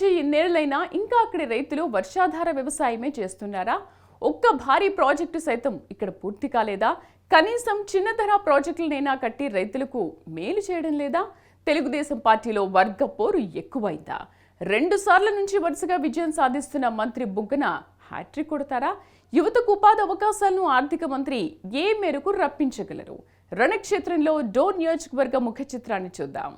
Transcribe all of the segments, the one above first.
వచ్చి ఇన్నేళ్లైనా ఇంకా అక్కడి రైతులు వర్షాధార వ్యవసాయమే చేస్తున్నారా? ఒక్క భారీ ప్రాజెక్టు సైతం ఇక్కడ పూర్తి కాలేదా? కనీసం చిన్న తరహా ప్రాజెక్టులనైనా కట్టి రైతులకు మేలు చేయడం లేదా? తెలుగుదేశం పార్టీలో వర్గ పోరు ఎక్కువైందా? 2 సార్ల నుంచి వరుసగా విజయం సాధిస్తున్న మంత్రి బుగ్గన హ్యాట్రిక్ కొడతారా? యువతకు ఉపాధి అవకాశాలను ఆర్థిక మంత్రి ఏ మేరకు రప్పించగలరు? రణక్షేత్రంలో డోన్ నియోజకవర్గ ముఖ చిత్రాన్ని చూద్దాం.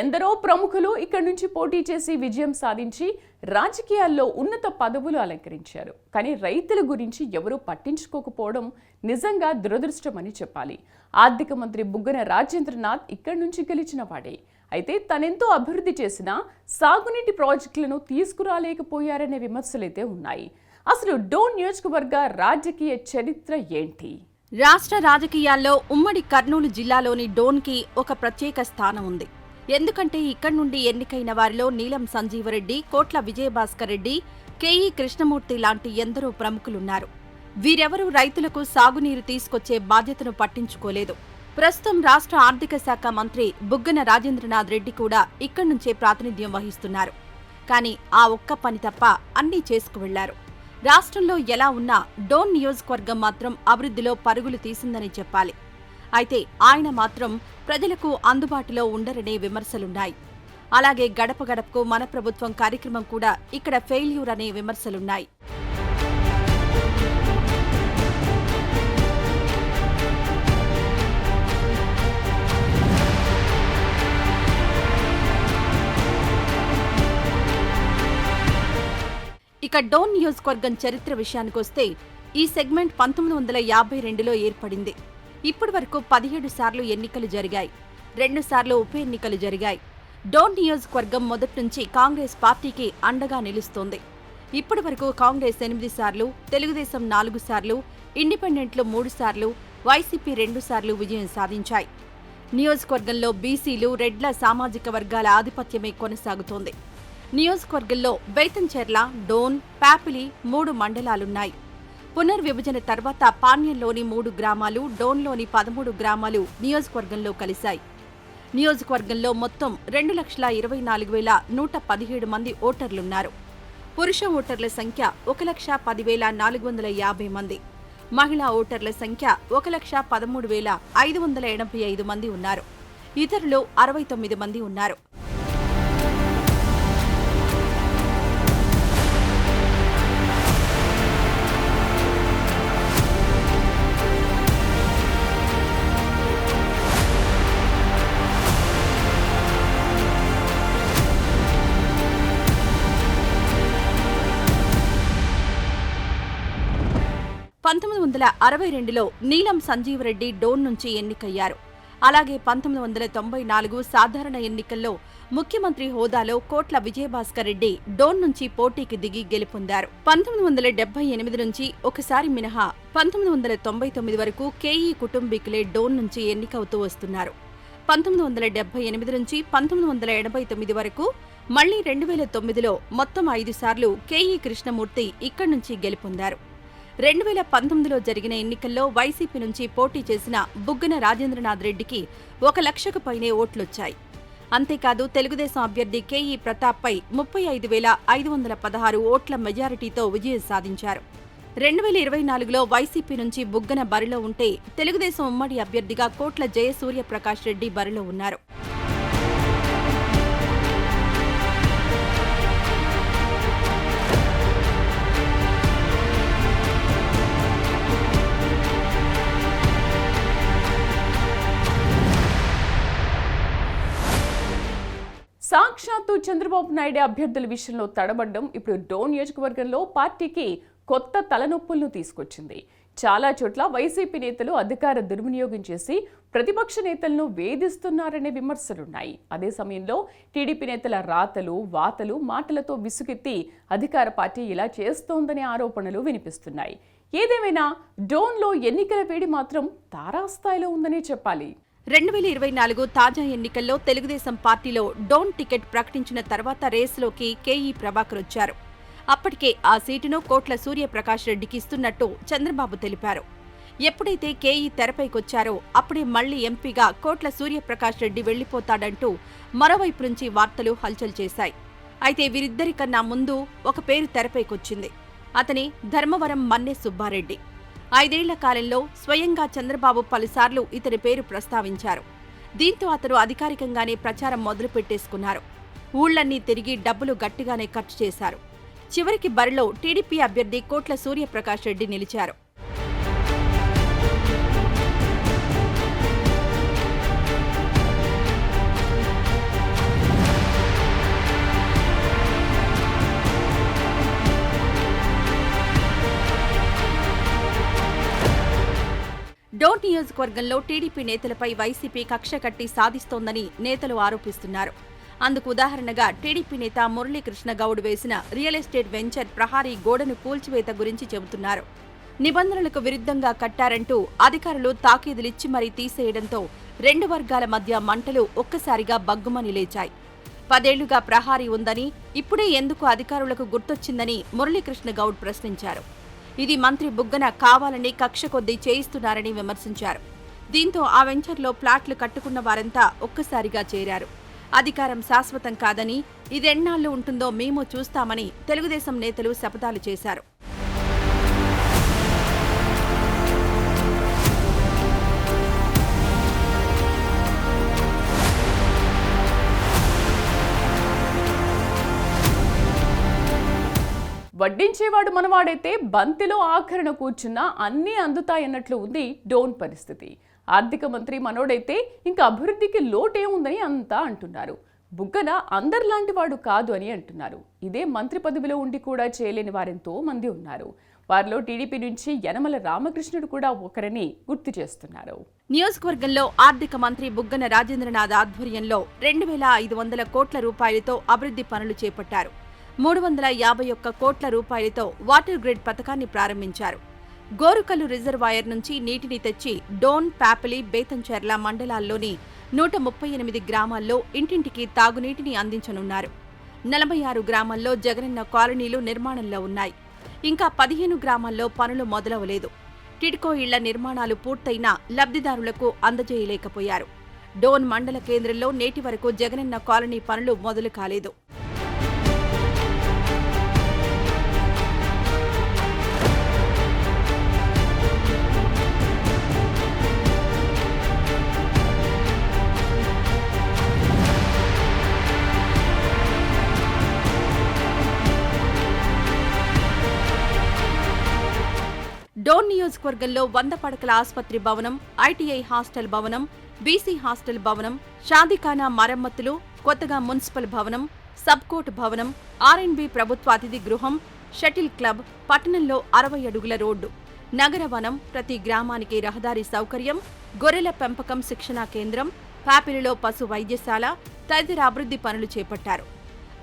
ఎందరో ప్రముఖులు ఇక్కడి నుంచి పోటీ చేసి విజయం సాధించి రాజకీయాల్లో ఉన్నత పదవులు అలంకరించారు. కానీ రైతుల గురించి ఎవరూ పట్టించుకోకపోవడం నిజంగా దురదృష్టమని చెప్పాలి. ఆర్థిక మంత్రి బుగ్గన రాజేంద్రనాథ్ ఇక్కడి నుంచి గెలిచిన వాడే. అయితే తనెంతో అభివృద్ధి చేసినా సాగునీటి ప్రాజెక్టులను తీసుకురాలేకపోయారనే విమర్శలైతే ఉన్నాయి. అసలు డోన్ నియోజకవర్గ రాజకీయ చరిత్ర ఏంటి? రాష్ట్ర రాజకీయాల్లో ఉమ్మడి కర్నూలు జిల్లాలోని డోన్కి ఒక ప్రత్యేక స్థానం ఉంది. ఎందుకంటే ఇక్కడి నుండి ఎన్నికైన వారిలో నీలం సంజీవరెడ్డి, కోట్ల విజయభాస్కర్ రెడ్డి, కేఈ కృష్ణమూర్తి లాంటి ఎందరో ప్రముఖులున్నారు. వీరెవరూ రైతులకు సాగునీరు తీసుకొచ్చే బాధ్యతను పట్టించుకోలేదు. ప్రస్తుతం రాష్ట్ర ఆర్థిక శాఖ మంత్రి బుగ్గన రాజేంద్రనాథ్ రెడ్డి కూడా ఇక్కడి నుంచే ప్రాతినిధ్యం వహిస్తున్నారు. కానీ ఆ ఒక్క పని తప్ప అన్నీ చేసుకువెళ్లారు. రాష్ట్రంలో ఎలా ఉన్నా డోన్ నియోజకవర్గం మాత్రం అభివృద్ధిలో పరుగులు తీసిందని చెప్పాలి. అయితే ఆయన మాత్రం ప్రజలకు అందుబాటులో ఉండరనే విమర్శలున్నాయి. అలాగే గడప గడపకు మన ప్రభుత్వం కార్యక్రమం కూడా ఇక్కడ ఫెయిల్యూర్ అనే విమర్శలున్నాయి. ఇక డోన్ నియోజకవర్గం చరిత్ర విషయానికొస్తే ఈ సెగ్మెంట్ 1952లో ఏర్పడింది. ఇప్పటి వరకు 17 సార్లు ఎన్నికలు జరిగాయి. 2 సార్లు ఉప ఎన్నికలు జరిగాయి. డోన్ నియోజకవర్గం మొదటి నుంచి కాంగ్రెస్ పార్టీకి అండగా నిలుస్తోంది. ఇప్పటి వరకు కాంగ్రెస్ 8 సార్లు, తెలుగుదేశం 4 సార్లు, ఇండిపెండెంట్లు 3 సార్లు, వైసీపీ 2 సార్లు విజయం సాధించాయి. నియోజకవర్గంలో బీసీలు, రెడ్ల సామాజిక వర్గాల ఆధిపత్యమే కొనసాగుతోంది. నియోజకవర్గంలో బేతంచెర్ల, డోన్, పాపిలి 3 మండలాలున్నాయి. పునర్విభజన తర్వాత పాణ్యంలోని 3 గ్రామాలు, డోన్లోని 13 గ్రామాలు నియోజకవర్గంలో కలిశాయి. నియోజకవర్గంలో మొత్తం 2,24,117 మంది ఓటర్లున్నారు. పురుష ఓటర్ల సంఖ్య 1,10,450 మంది. మహిళా ఓటర్ల సంఖ్య 1,13,585 మంది ఉన్నారు. ఇతరులు 69 మంది ఉన్నారు. లో నీలం సంజీవరెడ్డి డోన్ నుంచి ఎన్నికయ్యారు. అలాగే 1994 సాధారణ ఎన్నికల్లో ముఖ్యమంత్రి హోదాలో కోట్ల విజయభాస్కర్ రెడ్డి డోన్ నుంచి పోటీకి దిగి గెలుపొందారు. 1978 నుంచి ఒకసారి మినహా 1999 వరకు కేఈ కుటుంబీకులే డోన్ నుంచి ఎన్నికవుతూ వస్తున్నారు. 1978 నుంచి 1989 వరకు, మళ్లీ 2009లో మొత్తం 5 సార్లు కేఈ కృష్ణమూర్తి ఇక్కడి నుంచి గెలుపొందారు. 2019లో జరిగిన ఎన్నికల్లో వైసీపీ నుంచి పోటీ చేసిన బుగ్గన రాజేంద్రనాథ్ రెడ్డికి 1 లక్షకు పైనే ఓట్లొచ్చాయి. అంతేకాదు తెలుగుదేశం అభ్యర్థి కేఈ ప్రతాప్పై 35,516 ఓట్ల మెజారిటీతో విజయం సాధించారు. 2024లో వైసీపీ నుంచి బుగ్గన బరిలో ఉంటే తెలుగుదేశం ఉమ్మడి అభ్యర్థిగా కోట్ల జయసూర్యప్రకాష్ రెడ్డి బరిలో ఉన్నారు. సాక్షాత్తు చంద్రబాబు నాయుడు అభ్యర్థుల విషయంలో తడబడ్డం ఇప్పుడు డోన్ నియోజకవర్గంలో పార్టీకి కొత్త తలనొప్పులను తీసుకొచ్చింది. చాలా చోట్ల వైసీపీ నేతలు అధికార దుర్వినియోగం చేసి ప్రతిపక్ష నేతలను వేధిస్తున్నారనే విమర్శలున్నాయి. అదే సమయంలో టీడీపీ నేతల రాతలు, వాతలు, మాటలతో విసుగెత్తి అధికార పార్టీ ఇలా చేస్తోందనే ఆరోపణలు వినిపిస్తున్నాయి. ఏదేమైనా డోన్లో ఎన్నికల వేడి మాత్రం తారాస్థాయిలో ఉందనే చెప్పాలి. 2024 తాజా ఎన్నికల్లో తెలుగుదేశం పార్టీలో డోన్ టికెట్ ప్రకటించిన తర్వాత రేసులోకి కేఈ ప్రభాకర్ వచ్చారు. అప్పటికే ఆ సీటును కోట్ల సూర్యప్రకాష్ రెడ్డికి ఇస్తున్నట్టు చంద్రబాబు తెలిపారు. ఎప్పుడైతే కేఈ తెరపైకొచ్చారో అప్పుడే మళ్లీ ఎంపీగా కోట్ల సూర్యప్రకాష్ రెడ్డి వెళ్లిపోతాడంటూ మరోవైపు నుంచి వార్తలు హల్చల్ చేశాయి. అయితే వీరిద్దరికన్నా ముందు ఒక పేరు తెరపైకొచ్చింది. అతని ధర్మవరం మన్నె సుబ్బారెడ్డి. 5 ఏళ్ల కాలంలో స్వయంగా చంద్రబాబు పలుసార్లు ఇతని పేరు ప్రస్తావించారు. దీంతో అతను అధికారికంగానే ప్రచారం మొదలుపెట్టేసుకున్నారు. ఊళ్లన్నీ తిరిగి డబ్బులు గట్టిగానే ఖర్చు చేశారు. చివరికి బరిలో టీడీపీ అభ్యర్థి కోట్ల సూర్యప్రకాష్ రెడ్డి నిలిచారు. డోన్ నియోజకవర్గంలో టీడీపీ నేతలపై వైసీపీ కక్ష కట్టి సాధిస్తోందని నేతలు ఆరోపిస్తున్నారు. అందుకు ఉదాహరణగా టీడీపీ నేత మురళీకృష్ణ గౌడ్ వేసిన రియల్ ఎస్టేట్ వెంచర్ ప్రహారీ గోడను కూల్చివేత గురించి చెబుతున్నారు. నిబంధనలకు విరుద్ధంగా కట్టారంటూ అధికారులు తాకీదులిచ్చి మరీ తీసేయడంతో 2 వర్గాల మధ్య మంటలు ఒక్కసారిగా బగ్గుమని లేచాయి. 10 ఏళ్లుగా ప్రహారీ ఉందని ఇప్పుడే ఎందుకు అధికారులకు గుర్తొచ్చిందని మురళీకృష్ణ గౌడ్ ప్రశ్నించారు. ఇది మంత్రి బుగ్గన కావాలని కక్ష కొద్దీ చేయిస్తున్నారని విమర్శించారు. దీంతో ఆ వెంచర్లో ప్లాట్లు కట్టుకున్న వారంతా ఒక్కసారిగా చేరారు. అధికారం శాశ్వతం కాదని, ఇదెన్నాళ్లు ఉంటుందో మేము చూస్తామని తెలుగుదేశం నేతలు శపథాలు చేశారు. వడ్డించేవాడు మనవాడైతే బంతిలో ఆఖరణ కూర్చున్నా అన్నీ అందుతాయన్నట్లు ఉంది డోన్ పరిస్థితి. ఆర్థిక మంత్రి మనోడైతే ఇంకా అభివృద్ధికి లోటేముందని అంతా అంటున్నారు. బుగ్గన అందరిలాంటి వాడు కాదు అని అంటున్నారు. ఇదే మంత్రి పదవిలో ఉండి కూడా చేయలేని వారెంతో మంది ఉన్నారు. వారిలో టీడీపీ నుంచి యనమల రామకృష్ణుడు కూడా ఒకరని గుర్తు చేస్తున్నారు. నియోజకవర్గంలో ఆర్థిక మంత్రి బుగ్గన రాజేంద్రనాథ్ ఆధ్వర్యంలో 2,500 కోట్ల రూపాయలతో అభివృద్ధి పనులు చేపట్టారు. 351 కోట్ల రూపాయలతో వాటర్ గ్రిడ్ పథకాన్ని ప్రారంభించారు. గోరుకల్లు రిజర్వాయర్ నుంచి నీటిని తెచ్చి డోన్, పాపిలి, బేతంచెర్ల మండలాల్లోని 138 గ్రామాల్లో ఇంటింటికి తాగునీటిని అందించనున్నారు. 46 గ్రామాల్లో జగనన్న కాలనీలు నిర్మాణంలో ఉన్నాయి. ఇంకా 15 గ్రామాల్లో పనులు మొదలవలేదు. టిడ్కో ఇళ్ల నిర్మాణాలు పూర్తయినా లబ్ధిదారులకు అందజేయలేకపోయారు. డోన్ మండల కేంద్రంలో నేటి వరకు జగనన్న కాలనీ పనులు మొదలు కాలేదు. డోన్ నియోజకవర్గంలో 100 పడకల ఆసుపత్రి భవనం, ఐటీఐ హాస్టల్ భవనం, బీసీ హాస్టల్ భవనం, షాదీఖానా మరమ్మతులు, కొత్తగా మున్సిపల్ భవనం, సబ్కోర్టు భవనం, ఆర్ఎండ్బి ప్రభుత్వ అతిథి గృహం, షటిల్ క్లబ్, పట్టణంలో 60 అడుగుల రోడ్డు, నగర వనం, ప్రతి గ్రామానికి రహదారి సౌకర్యం, గొర్రెల పెంపకం శిక్షణా కేంద్రం, పాపిలిలో పశు వైద్యశాల తదితర అభివృద్ధి పనులు చేపట్టారు.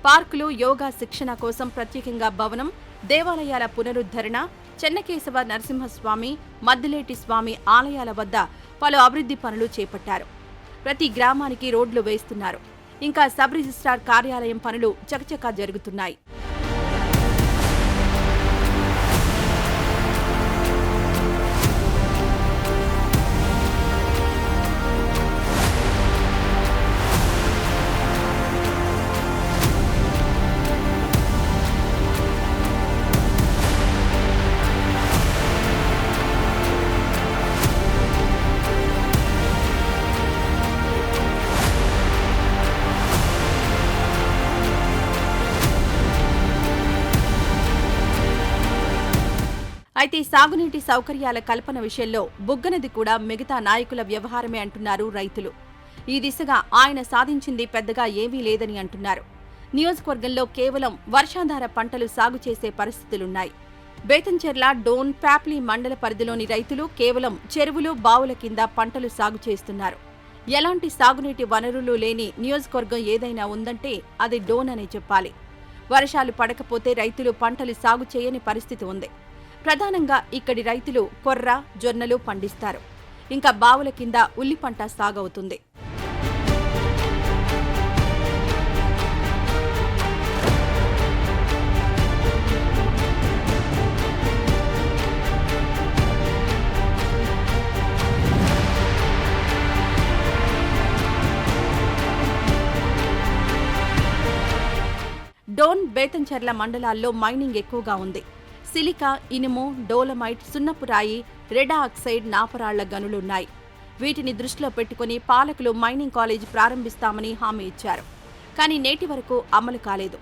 పార్కులు, యోగా శిక్షణ కోసం ప్రత్యేకంగా భవనం, దేవాలయాల పునరుద్ధరణ, చెన్నకేశవ నరసింహస్వామి, మద్దిలేటి స్వామి ఆలయాల వద్ద పలు అభివృద్ధి పనులు చేపట్టారు. ప్రతి గ్రామానికి రోడ్లు వేస్తున్నారు. ఇంకా సబ్ రిజిస్ట్రార్ కార్యాలయం పనులు చకచకా జరుగుతున్నాయి. అయితే సాగునీటి సౌకర్యాల కల్పన విషయంలో బుగ్గనది కూడా మిగతా నాయకుల వ్యవహారమే అంటున్నారు రైతులు. ఈ దిశగా ఆయన సాధించింది పెద్దగా ఏమీ లేదని అంటున్నారు. నియోజకవర్గంలో కేవలం వర్షాధార పంటలు సాగు చేసే పరిస్థితులున్నాయి. బేతంచెర్ల, డోన్, పాప్లీ మండల పరిధిలోని రైతులు కేవలం చెరువులు, బావుల కింద పంటలు సాగు చేస్తున్నారు. ఎలాంటి సాగునీటి వనరులు లేని నియోజకవర్గం ఏదైనా ఉందంటే అది డోన్ అనే చెప్పాలి. వర్షాలు పడకపోతే రైతులు పంటలు సాగు చేయని పరిస్థితి ఉంది. ప్రధానంగా ఇక్కడి రైతులు కొర్ర, జొన్నలు పండిస్తారు. ఇంకా బావుల కింద ఉల్లి పంట సాగవుతుంది. డోన్, బేతంచెర్ల మండలాల్లో మైనింగ్ ఎక్కువగా ఉంది. సిలికా, ఇనుము, డోలమైట్, సున్నపు రాయి, రెడ్ ఆక్సైడ్, నాపరాళ్ల గనులున్నాయి. వీటిని దృష్టిలో పెట్టుకుని పాలకులు మైనింగ్ కాలేజీ ప్రారంభిస్తామని హామీ ఇచ్చారు. కానీ నేటి వరకు అమలు కాలేదు.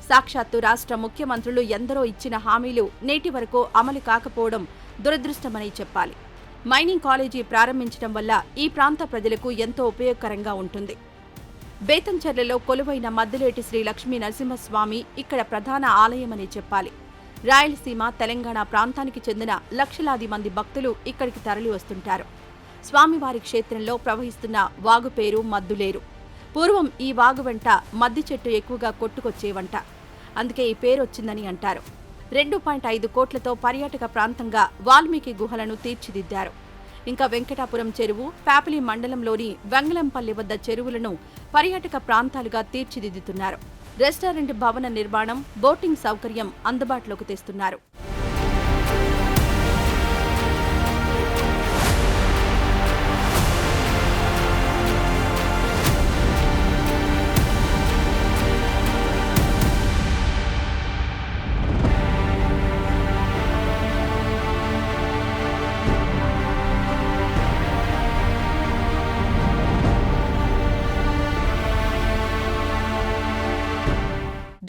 సాక్షాత్తు రాష్ట్ర ముఖ్యమంత్రులు ఎందరో ఇచ్చిన హామీలు నేటి వరకు అమలు కాకపోవడం దురదృష్టమని చెప్పాలి. మైనింగ్ కాలేజీ ప్రారంభించడం వల్ల ఈ ప్రాంత ప్రజలకు ఎంతో ఉపయోగకరంగా ఉంటుంది. బేతంచెర్లలో కొలువైన మద్దిలేటి శ్రీ లక్ష్మీ నరసింహస్వామి ఇక్కడ ప్రధాన ఆలయమని చెప్పాలి. రాయలసీమ, తెలంగాణ ప్రాంతానికి చెందిన లక్షలాది మంది భక్తులు ఇక్కడికి తరలి వస్తుంటారు. స్వామివారి క్షేత్రంలో ప్రవహిస్తున్న వాగు పేరు మద్దులేరు. పూర్వం ఈ వాగు వెంట మద్ది చెట్టు ఎక్కువగా కొట్టుకొచ్చేవంట. అందుకే ఈ పేరు వచ్చిందని అంటారు. 2.5 కోట్లతో పర్యాటక ప్రాంతంగా వాల్మీకి గుహలను తీర్చిదిద్దారు. ఇంకా వెంకటాపురం చెరువు, ప్యాపిలి మండలంలోని వెంగళంపల్లి వద్ద చెరువులను పర్యాటక ప్రాంతాలుగా తీర్చిదిద్దుతున్నారు. రెస్టారెంట్ భవన నిర్మాణం, బోటింగ్ సౌకర్యం అందుబాటులోకి తెస్తున్నారు.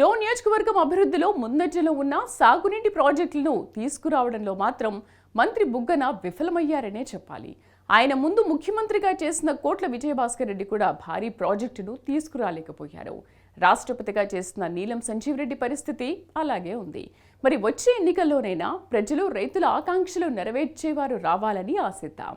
డోన్ నియోజకవర్గం అభివృద్ధిలో ముందంజలో ఉన్న సాగునీటి ప్రాజెక్టులను తీసుకురావడంలో మాత్రం మంత్రి బుగ్గన విఫలమయ్యారనే చెప్పాలి. ఆయన ముందు ముఖ్యమంత్రిగా చేసిన కోట్ల విజయభాస్కర్ రెడ్డి కూడా భారీ ప్రాజెక్టును తీసుకురాలేకపోయారు. రాష్ట్రపతిగా చేసిన నీలం సంజీవ్ రెడ్డి పరిస్థితి అలాగే ఉంది. మరి వచ్చే ఎన్నికల్లోనైనా ప్రజలు రైతుల ఆకాంక్షలు నెరవేర్చేవారు రావాలని ఆశిద్దాం.